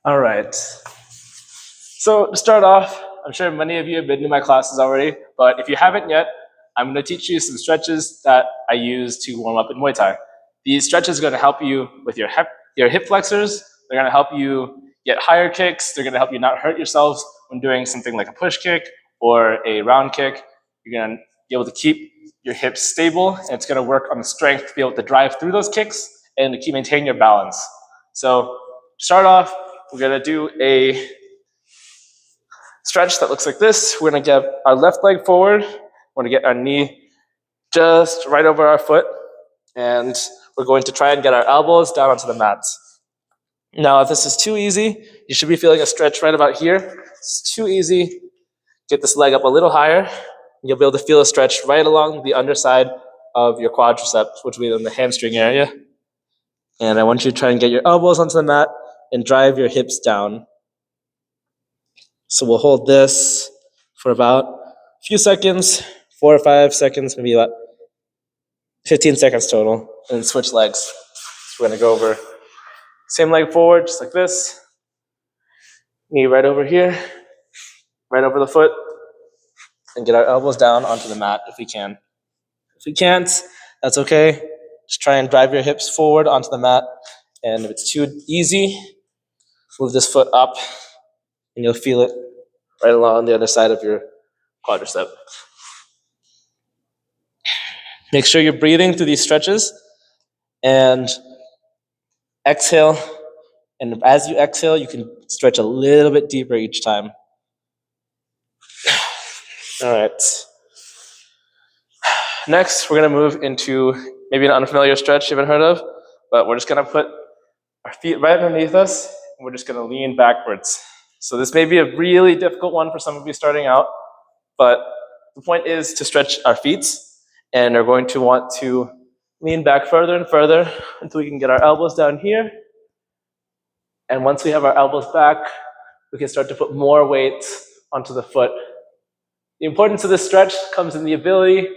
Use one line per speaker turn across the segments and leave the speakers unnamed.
All right. So to start off, I'm sure many of you have been to my classes already, but if you haven't yet, I'm going to teach you some stretches that I use to warm up in Muay Thai. These stretches are going to help you with your hip flexors. They're going to help you get higher kicks. They're going to help you not hurt yourselves when doing something like a push kick or a round kick. You're going to be able to keep your hips stable, and it's going to work on the strength to be able to drive through those kicks and to keep maintain your balance. So to start off, we're going to do a stretch that looks like this. We're going to get our left leg forward. We're going to get our knee just right over our foot. And we're going to try and get our elbows down onto the mats. Now, if this is too easy, you should be feeling a stretch right about here. If it's too easy, get this leg up a little higher. You'll be able to feel a stretch right along the underside of your quadriceps, which will be in the hamstring area. And I want you to try and get your elbows onto the mat and drive your hips down. So we'll hold this for about a few seconds, 4 or 5 seconds, maybe about 15 seconds total, and switch legs. So we're going to go over same leg forward, just like this. Knee right over here, right over the foot, and get our elbows down onto the mat if we can. If we can't, that's okay. Just try and drive your hips forward onto the mat. And if it's too easy, move this foot up, and you'll feel it right along the other side of your quadricep. Make sure you're breathing through these stretches and exhale. And as you exhale, you can stretch a little bit deeper each time. All right. Next, we're going to move into maybe an unfamiliar stretch you haven't heard of, but we're just going to put our feet right underneath us, and we're just going to lean backwards. So this may be a really difficult one for some of you starting out, but the point is to stretch our feet, and we're going to want to lean back further and further until we can get our elbows down here. And once we have our elbows back, we can start to put more weight onto the foot. The importance of this stretch comes in the ability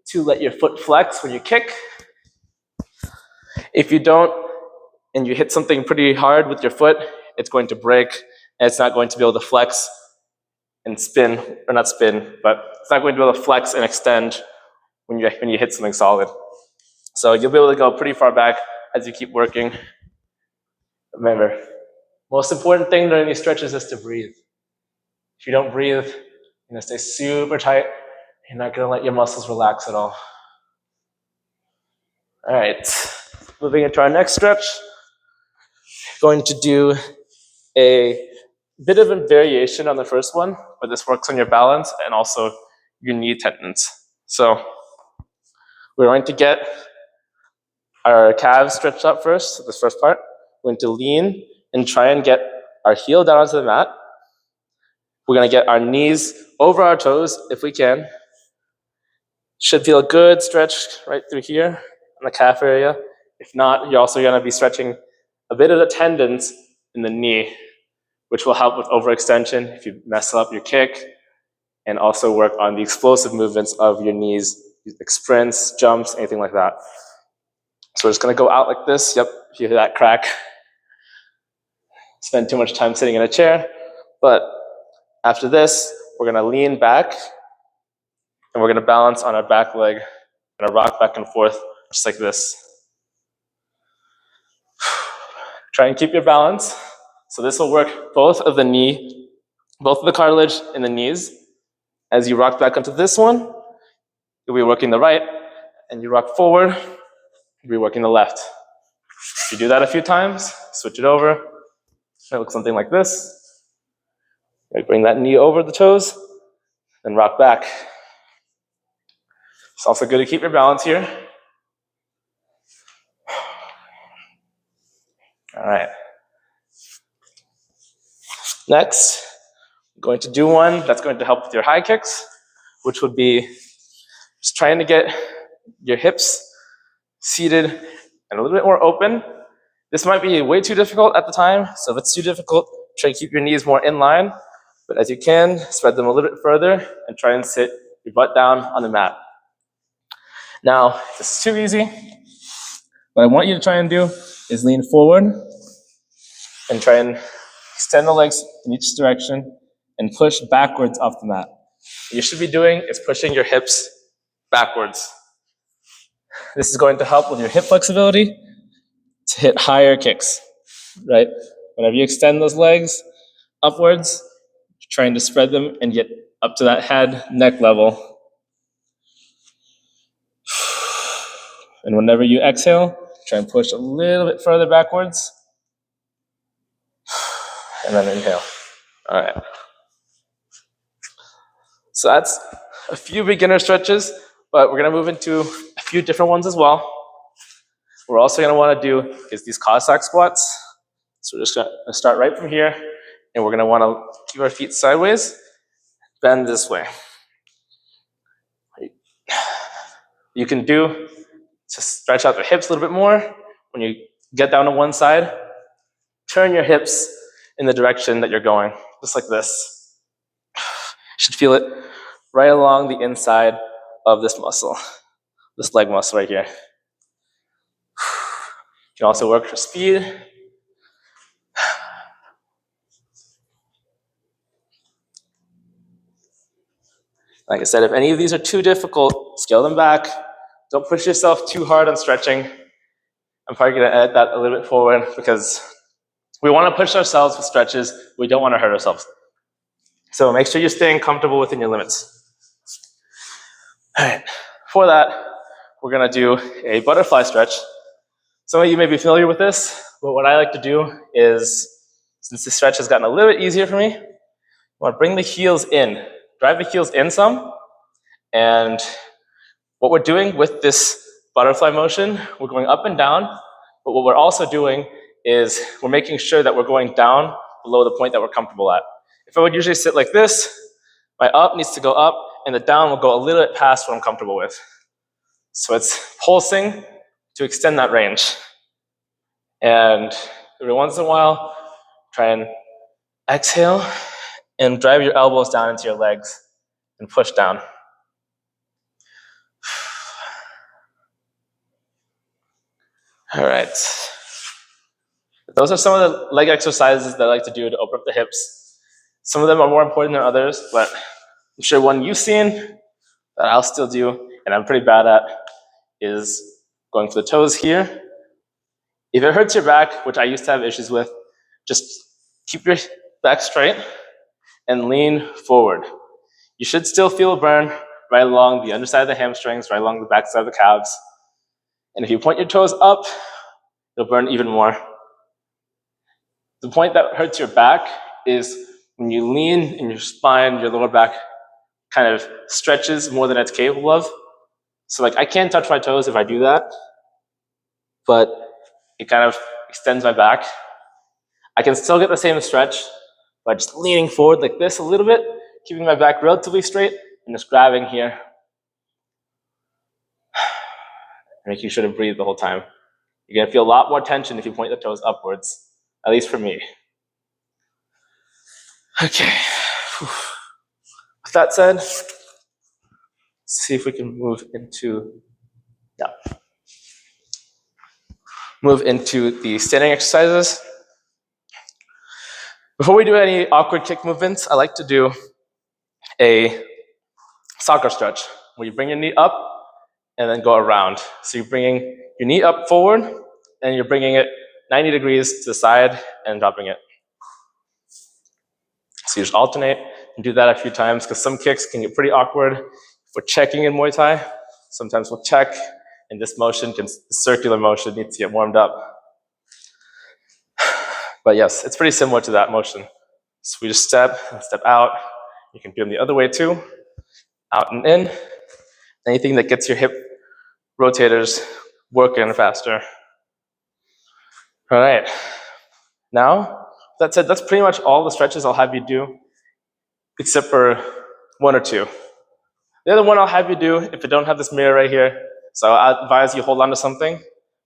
to let your foot flex when you kick. If you don't, and you hit something pretty hard with your foot, it's going to break, and it's not going to be able to flex and spin, or not spin, but it's not going to be able to flex and extend when you hit something solid. So you'll be able to go pretty far back as you keep working. Remember, most important thing during these stretches is to breathe. If you don't breathe, you're going to stay super tight. You're not going to let your muscles relax at all. All right, moving into our next stretch. Going to do a bit of a variation on the first one, but this works on your balance and also your knee tendons. So we're going to get our calves stretched out first, this first part. We're going to lean and try and get our heel down onto the mat. We're going to get our knees over our toes if we can. Should feel a good stretch right through here in the calf area. If not, you're also going to be stretching a bit of the tendons in the knee, which will help with overextension if you mess up your kick, and also work on the explosive movements of your knees, like sprints, jumps, anything like that. So we're just going to go out like this. Yep, if you hear that crack. Spend too much time sitting in a chair. But after this, we're going to lean back, and we're going to balance on our back leg. We're going to rock back and forth just like this. Try and keep your balance. So this will work both of the cartilage in the knees. As you rock back onto this one, you'll be working the right, and you rock forward, you'll be working the left. If you do that a few times, switch it over. It looks something like this. Bring that knee over the toes, then rock back. It's also good to keep your balance here. All right. Next, I'm going to do one that's going to help with your high kicks, which would be just trying to get your hips seated and a little bit more open. This might be way too difficult at the time, so if it's too difficult, try and keep your knees more in line. But as you can, spread them a little bit further and try and sit your butt down on the mat. Now, if this is too easy, what I want you to try and do is lean forward and try and extend the legs in each direction, and push backwards off the mat. What you should be doing is pushing your hips backwards. This is going to help with your hip flexibility to hit higher kicks, right? Whenever you extend those legs upwards, trying to spread them and get up to that head, neck level. And whenever you exhale, try and push a little bit further backwards. And then inhale. All right. So that's a few beginner stretches, but we're going to move into a few different ones as well. We're also going to want to do is these Cossack squats. So we're just going to start right from here, and we're going to want to keep our feet sideways, bend this way. You can do to stretch out the hips a little bit more. When you get down to one side, turn your hips in the direction that you're going, just like this. You should feel it right along the inside of this muscle, this leg muscle right here. You can also work for speed. Like I said, if any of these are too difficult, scale them back. Don't push yourself too hard on stretching. I'm probably going to edit that a little bit forward because we want to push ourselves with stretches. We don't want to hurt ourselves. So make sure you're staying comfortable within your limits. All right. For that, we're going to do a butterfly stretch. Some of you may be familiar with this, but what I like to do is, since this stretch has gotten a little bit easier for me, I want to bring the heels in. Drive the heels in some. And what we're doing with this butterfly motion, we're going up and down, but what we're also doing is we're making sure that we're going down below the point that we're comfortable at. If I would usually sit like this, my up needs to go up, and the down will go a little bit past what I'm comfortable with. So it's pulsing to extend that range. And every once in a while, try and exhale and drive your elbows down into your legs and push down. All right. Those are some of the leg exercises that I like to do to open up the hips. Some of them are more important than others, but I'm sure one you've seen that I'll still do, and I'm pretty bad at, is going for the toes here. If it hurts your back, which I used to have issues with, just keep your back straight and lean forward. You should still feel a burn right along the underside of the hamstrings, right along the backside of the calves. And if you point your toes up, it'll burn even more. The point that hurts your back is when you lean in your spine, your lower back kind of stretches more than it's capable of. So like I can't touch my toes if I do that, but it kind of extends my back. I can still get the same stretch by just leaning forward like this a little bit, keeping my back relatively straight, and just grabbing here. Making sure to breathe the whole time. You're gonna feel a lot more tension if you point the toes upwards, at least for me. Okay. With that said, let's see if we can move into the standing exercises. Before we do any awkward kick movements, I like to do a soccer stretch where you bring your knee up and then go around. So you're bringing your knee up forward and you're bringing it 90 degrees to the side and dropping it. So you just alternate and do that a few times because some kicks can get pretty awkward. If we're checking in Muay Thai, sometimes we'll check, and this motion, the circular motion, needs to get warmed up. But yes, it's pretty similar to that motion. So we just step and step out. You can do them the other way too, out and in. Anything that gets your hip rotators working faster. All right. Now, that said, that's pretty much all the stretches I'll have you do, except for one or two. The other one I'll have you do, if you don't have this mirror right here, so I advise you hold on to something,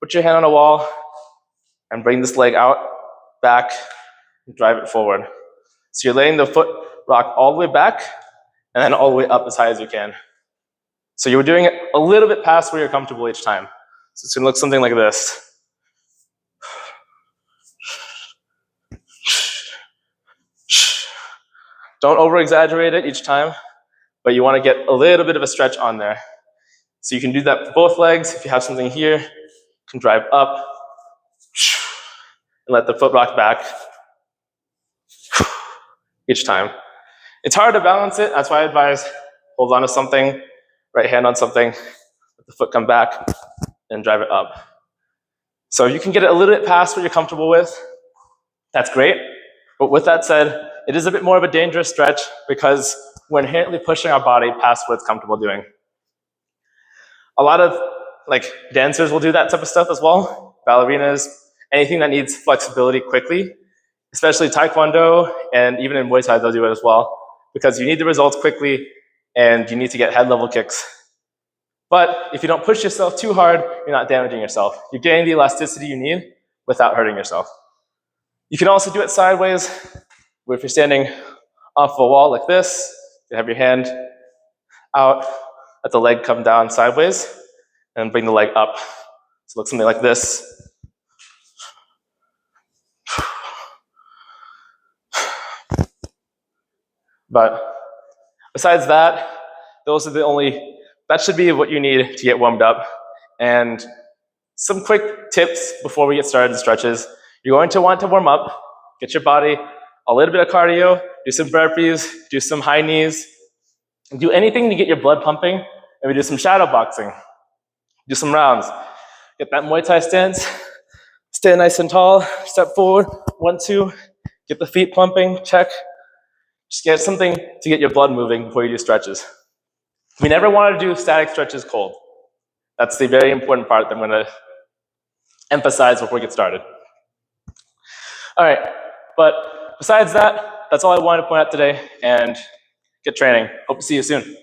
put your hand on a wall, and bring this leg out, back, and drive it forward. So you're letting the foot rock all the way back, and then all the way up as high as you can. So you're doing it a little bit past where you're comfortable each time. So it's gonna look something like this. Don't over-exaggerate it each time, but you want to get a little bit of a stretch on there. So you can do that for both legs. If you have something here, you can drive up and let the foot rock back each time. It's hard to balance it. That's why I advise hold on to something, right hand on something, let the foot come back, and drive it up. So you can get it a little bit past what you're comfortable with. That's great. But with that said, it is a bit more of a dangerous stretch because we're inherently pushing our body past what it's comfortable doing. A lot of dancers will do that type of stuff as well. Ballerinas, anything that needs flexibility quickly, especially Taekwondo, and even in Muay Thai they'll do it as well, because you need the results quickly and you need to get head level kicks. But if you don't push yourself too hard, you're not damaging yourself. You're getting the elasticity you need without hurting yourself. You can also do it sideways, where if you're standing off a wall like this, you have your hand out, let the leg come down sideways, and bring the leg up. So it looks something like this. But besides that, that should be what you need to get warmed up. And some quick tips before we get started in stretches. You're going to want to warm up, get your body a little bit of cardio, do some burpees, do some high knees, do anything to get your blood pumping. Maybe do some shadow boxing, do some rounds. Get that Muay Thai stance, stand nice and tall, step forward, 1, 2, get the feet pumping, check. Just get something to get your blood moving before you do stretches. We never want to do static stretches cold. That's the very important part that I'm going to emphasize before we get started. All right, but besides that, that's all I wanted to point out today, and get training. Hope to see you soon.